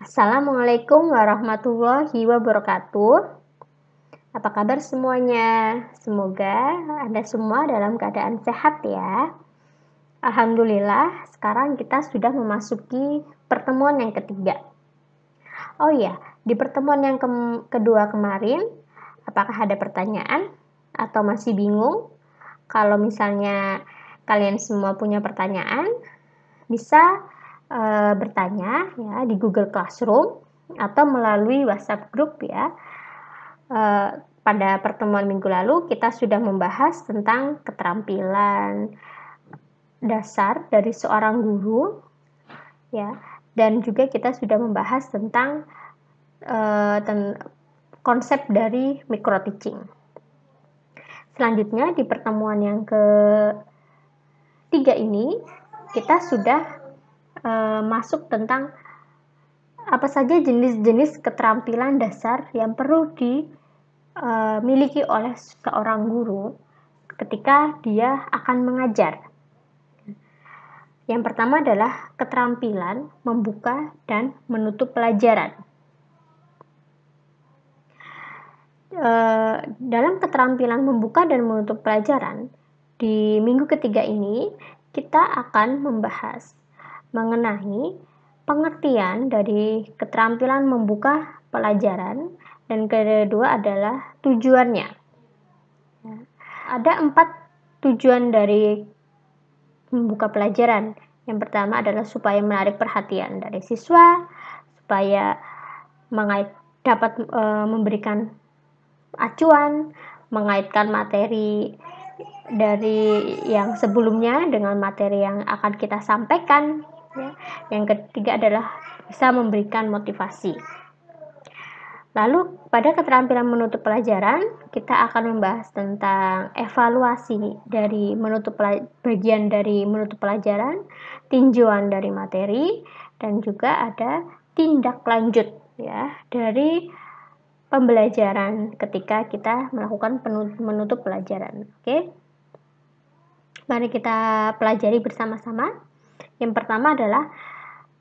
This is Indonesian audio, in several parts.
Assalamualaikum warahmatullahi wabarakatuh. Apa kabar semuanya? Semoga Anda semua dalam keadaan sehat ya. Alhamdulillah, sekarang kita sudah memasuki pertemuan yang ketiga. Oh iya, di pertemuan yang kedua kemarin, apakah ada pertanyaan atau masih bingung? Kalau misalnya kalian semua punya pertanyaan, bisa bertanya ya di Google Classroom atau melalui WhatsApp group ya. Pada pertemuan minggu lalu kita sudah membahas tentang keterampilan dasar dari seorang guru ya, dan juga kita sudah membahas tentang konsep dari micro teaching. Selanjutnya di pertemuan yang ketiga ini kita sudah masuk tentang apa saja jenis-jenis keterampilan dasar yang perlu dimiliki oleh seorang guru ketika dia akan mengajar. Yang pertama adalah keterampilan membuka dan menutup pelajaran. Dalam keterampilan membuka dan menutup pelajaran, di minggu ketiga ini kita akan membahas mengenai pengertian dari keterampilan membuka pelajaran, dan kedua adalah tujuannya. Ada 4 tujuan dari membuka pelajaran. Yang pertama adalah supaya menarik perhatian dari siswa, supaya dapat memberikan acuan, mengaitkan materi dari yang sebelumnya dengan materi yang akan kita sampaikan ya. Yang ketiga adalah bisa memberikan motivasi. Lalu pada keterampilan menutup pelajaran kita akan membahas tentang evaluasi dari bagian dari menutup pelajaran, tinjauan dari materi, dan juga ada tindak lanjut ya dari pembelajaran ketika kita melakukan menutup pelajaran. Oke. Mari kita pelajari bersama-sama. Yang pertama adalah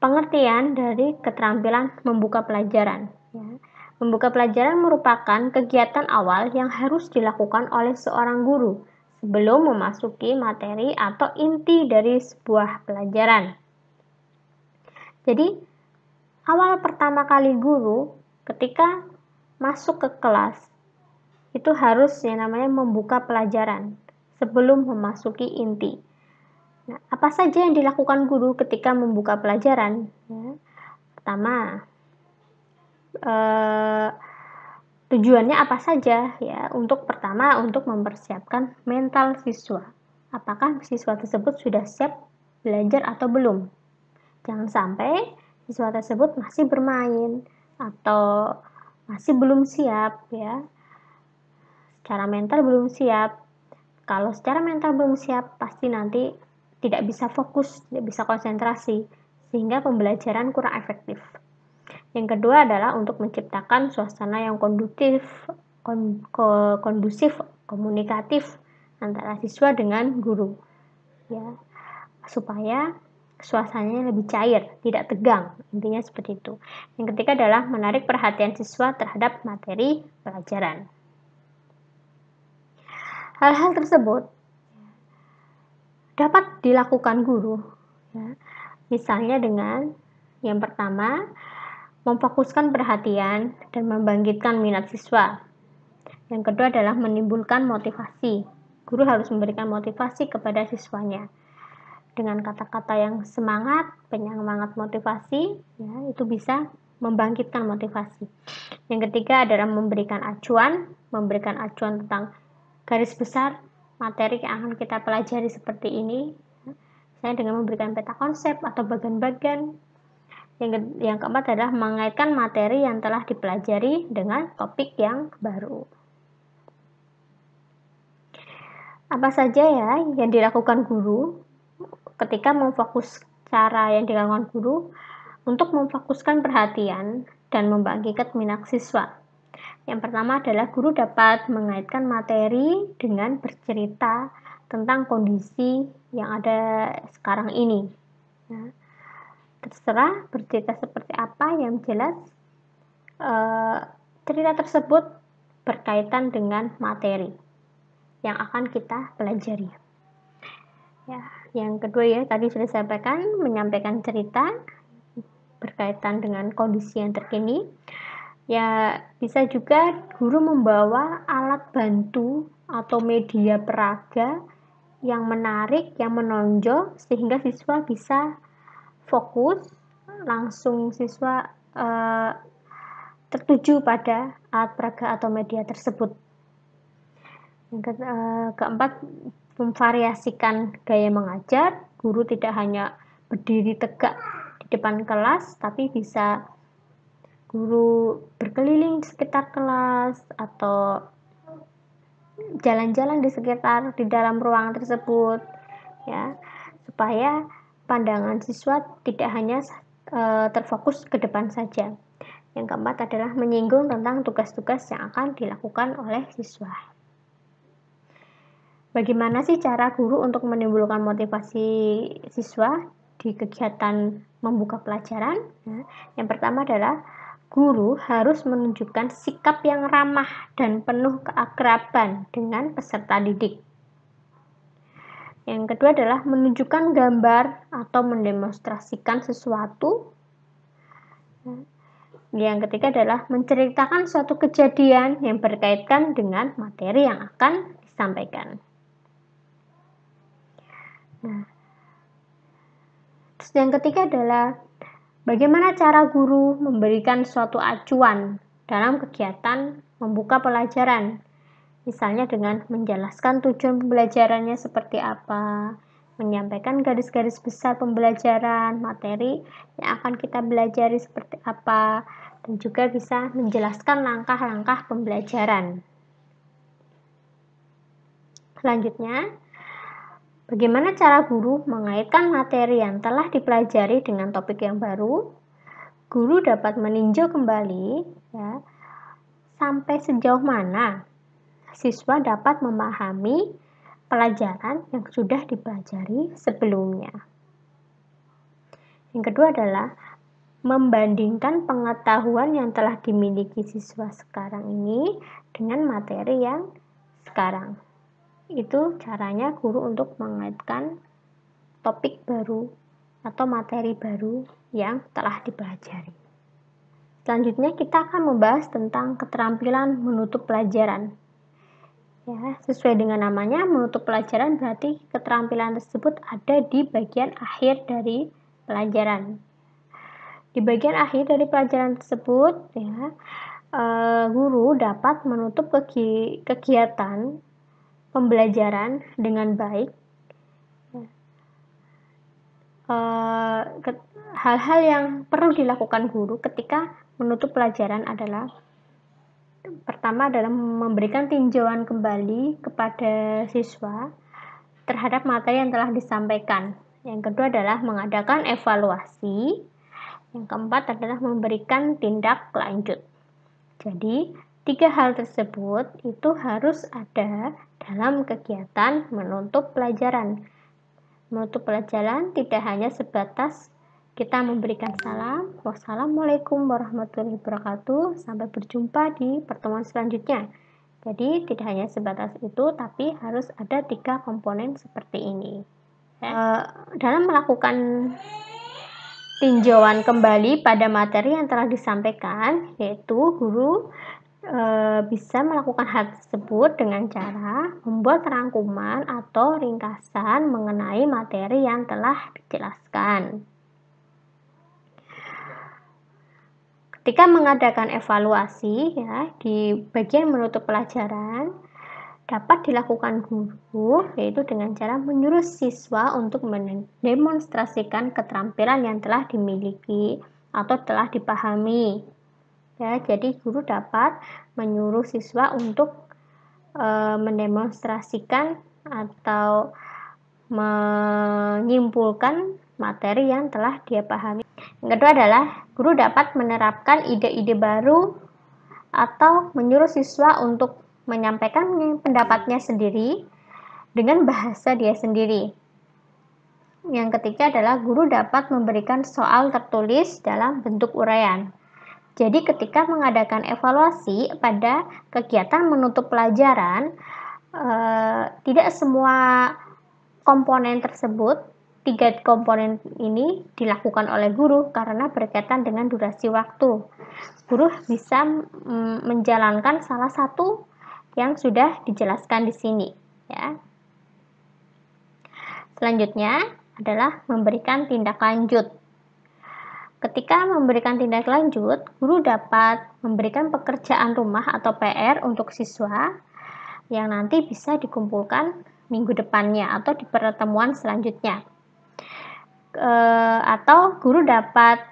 pengertian dari keterampilan membuka pelajaran. Ya. Membuka pelajaran merupakan kegiatan awal yang harus dilakukan oleh seorang guru sebelum memasuki materi atau inti dari sebuah pelajaran. Jadi, awal pertama kali guru ketika masuk ke kelas itu harus yang namanya membuka pelajaran sebelum memasuki inti. Nah, apa saja yang dilakukan guru ketika membuka pelajaran? Ya. Pertama, tujuannya apa saja? Ya, pertama untuk mempersiapkan mental siswa. Apakah siswa tersebut sudah siap belajar atau belum? Jangan sampai siswa tersebut masih bermain atau masih belum siap ya. Secara mental belum siap. Kalau secara mental belum siap, pasti nanti tidak bisa fokus, tidak bisa konsentrasi, sehingga pembelajaran kurang efektif. Yang kedua adalah untuk menciptakan suasana yang kondusif, komunikatif antara siswa dengan guru, ya, supaya suasananya lebih cair, tidak tegang, intinya seperti itu. Yang ketiga adalah menarik perhatian siswa terhadap materi pelajaran. Hal-hal tersebut dapat dilakukan guru, ya. Misalnya dengan yang pertama, memfokuskan perhatian dan membangkitkan minat siswa. Yang kedua adalah menimbulkan motivasi. Guru harus memberikan motivasi kepada siswanya dengan kata-kata yang semangat, penyemangat motivasi, ya, itu bisa membangkitkan motivasi. Yang ketiga adalah memberikan acuan tentang garis besar materi yang akan kita pelajari seperti ini, misalnya dengan memberikan peta konsep atau bagian-bagian. Yang keempat adalah mengaitkan materi yang telah dipelajari dengan topik yang baru. Apa saja ya yang dilakukan guru ketika cara yang dilakukan guru untuk memfokuskan perhatian dan membangkitkan minat siswa. Yang pertama adalah guru dapat mengaitkan materi dengan bercerita tentang kondisi yang ada sekarang ini. Ya. terserah bercerita seperti apa, yang jelas cerita tersebut berkaitan dengan materi yang akan kita pelajari. Ya, yang kedua ya, tadi sudah saya sampaikan, menyampaikan cerita berkaitan dengan kondisi yang terkini. Ya, bisa juga guru membawa alat bantu atau media peraga yang menarik, yang menonjol, sehingga siswa bisa fokus, langsung siswa tertuju pada alat peraga atau media tersebut. Yang keempat, memvariasikan gaya mengajar. Guru tidak hanya berdiri tegak di depan kelas, tapi bisa guru berkeliling di sekitar kelas atau jalan-jalan di dalam ruangan tersebut, ya, supaya pandangan siswa tidak hanya terfokus ke depan saja. Yang keempat adalah menyinggung tentang tugas-tugas yang akan dilakukan oleh siswa. Bagaimana sih cara guru untuk menimbulkan motivasi siswa di kegiatan membuka pelajaran? Yang pertama adalah guru harus menunjukkan sikap yang ramah dan penuh keakraban dengan peserta didik. Yang kedua adalah menunjukkan gambar atau mendemonstrasikan sesuatu. Yang ketiga adalah menceritakan suatu kejadian yang berkaitan dengan materi yang akan disampaikan. Terus yang ketiga adalah bagaimana cara guru memberikan suatu acuan dalam kegiatan membuka pelajaran. Misalnya dengan menjelaskan tujuan pembelajarannya seperti apa, menyampaikan garis-garis besar pembelajaran, materi yang akan kita pelajari seperti apa, dan juga bisa menjelaskan langkah-langkah pembelajaran. Selanjutnya, bagaimana cara guru mengaitkan materi yang telah dipelajari dengan topik yang baru? Guru dapat meninjau kembali, ya, sampai sejauh mana siswa dapat memahami pelajaran yang sudah dipelajari sebelumnya. Yang kedua adalah membandingkan pengetahuan yang telah dimiliki siswa sekarang ini dengan materi yang sekarang. Itu caranya guru untuk mengaitkan topik baru atau materi baru yang telah dipelajari. Selanjutnya kita akan membahas tentang keterampilan menutup pelajaran. Ya, sesuai dengan namanya, menutup pelajaran berarti keterampilan tersebut ada di bagian akhir dari pelajaran. Di bagian akhir dari pelajaran tersebut, ya, guru dapat menutup kegiatan pembelajaran dengan baik. Hal-hal yang perlu dilakukan guru ketika menutup pelajaran adalah pertama adalah memberikan tinjauan kembali kepada siswa terhadap materi yang telah disampaikan. Yang kedua adalah mengadakan evaluasi. Yang keempat adalah memberikan tindak lanjut. Jadi, 3 hal tersebut itu harus ada dalam kegiatan menutup pelajaran. Menutup pelajaran tidak hanya sebatas kita memberikan salam, wassalamualaikum warahmatullahi wabarakatuh, sampai berjumpa di pertemuan selanjutnya. Jadi tidak hanya sebatas itu, tapi harus ada 3 komponen seperti ini. Dalam melakukan tinjauan kembali pada materi yang telah disampaikan, yaitu guru bisa melakukan hal tersebut dengan cara membuat rangkuman atau ringkasan mengenai materi yang telah dijelaskan. Ketika mengadakan evaluasi, ya, di bagian menutup pelajaran dapat dilakukan guru, yaitu dengan cara menyuruh siswa untuk mendemonstrasikan keterampilan yang telah dimiliki atau telah dipahami. Ya, jadi guru dapat menyuruh siswa untuk mendemonstrasikan atau menyimpulkan materi yang telah dia pahami. Yang kedua adalah guru dapat menerapkan ide-ide baru atau menyuruh siswa untuk menyampaikan pendapatnya sendiri dengan bahasa dia sendiri. Yang ketiga adalah guru dapat memberikan soal tertulis dalam bentuk uraian. Jadi ketika mengadakan evaluasi pada kegiatan menutup pelajaran, tidak semua komponen tersebut, 3 komponen ini dilakukan oleh guru karena berkaitan dengan durasi waktu. Guru bisa menjalankan salah satu yang sudah dijelaskan di sini, ya. Selanjutnya adalah memberikan tindak lanjut. Ketika memberikan tindak lanjut, guru dapat memberikan pekerjaan rumah atau PR untuk siswa yang nanti bisa dikumpulkan minggu depannya atau di pertemuan selanjutnya. Atau guru dapat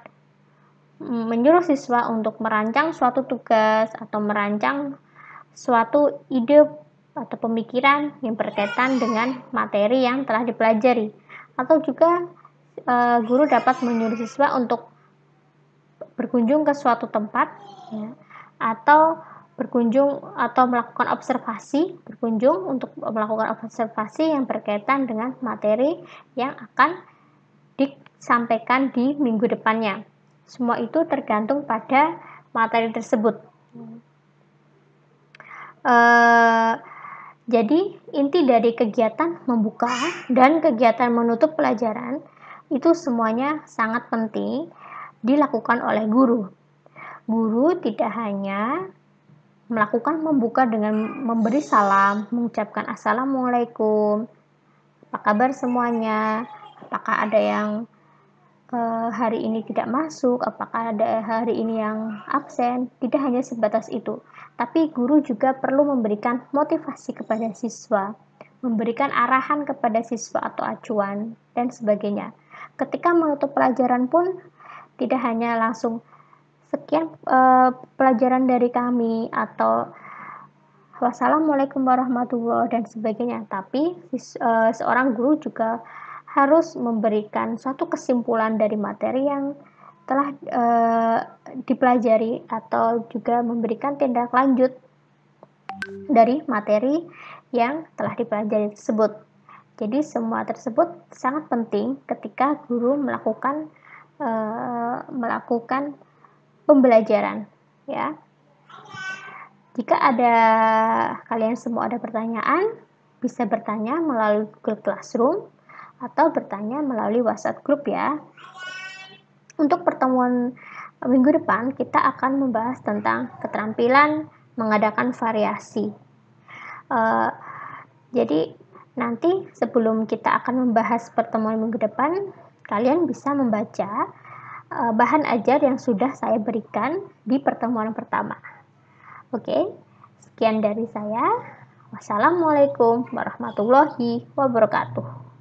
menyuruh siswa untuk merancang suatu tugas atau merancang suatu ide atau pemikiran yang berkaitan dengan materi yang telah dipelajari. Atau juga guru dapat menyuruh siswa untuk berkunjung ke suatu tempat, ya, atau berkunjung atau melakukan observasi, berkunjung untuk melakukan observasi yang berkaitan dengan materi yang akan disampaikan di minggu depannya. Semua itu tergantung pada materi tersebut. Jadi inti dari kegiatan membuka dan kegiatan menutup pelajaran itu semuanya sangat penting dilakukan oleh guru. Guru tidak hanya melakukan membuka dengan memberi salam, mengucapkan assalamualaikum, apa kabar semuanya, apakah ada yang hari ini tidak masuk, apakah ada hari ini yang absen. Tidak hanya sebatas itu, tapi guru juga perlu memberikan motivasi kepada siswa, memberikan arahan kepada siswa atau acuan, dan sebagainya. Ketika menutup pelajaran pun tidak hanya langsung sekian pelajaran dari kami atau wassalamualaikum warahmatullahi dan sebagainya, tapi seorang guru juga harus memberikan suatu kesimpulan dari materi yang telah dipelajari atau juga memberikan tindak lanjut dari materi yang telah dipelajari tersebut. Jadi semua tersebut sangat penting ketika guru melakukan pembelajaran, ya. Jika kalian semua ada pertanyaan, bisa bertanya melalui Google Classroom atau bertanya melalui WhatsApp group, ya. Untuk pertemuan minggu depan kita akan membahas tentang keterampilan mengadakan variasi. Jadi nanti sebelum kita akan membahas pertemuan minggu depan, kalian bisa membaca bahan ajar yang sudah saya berikan di pertemuan pertama. Oke, sekian dari saya. Wassalamualaikum warahmatullahi wabarakatuh.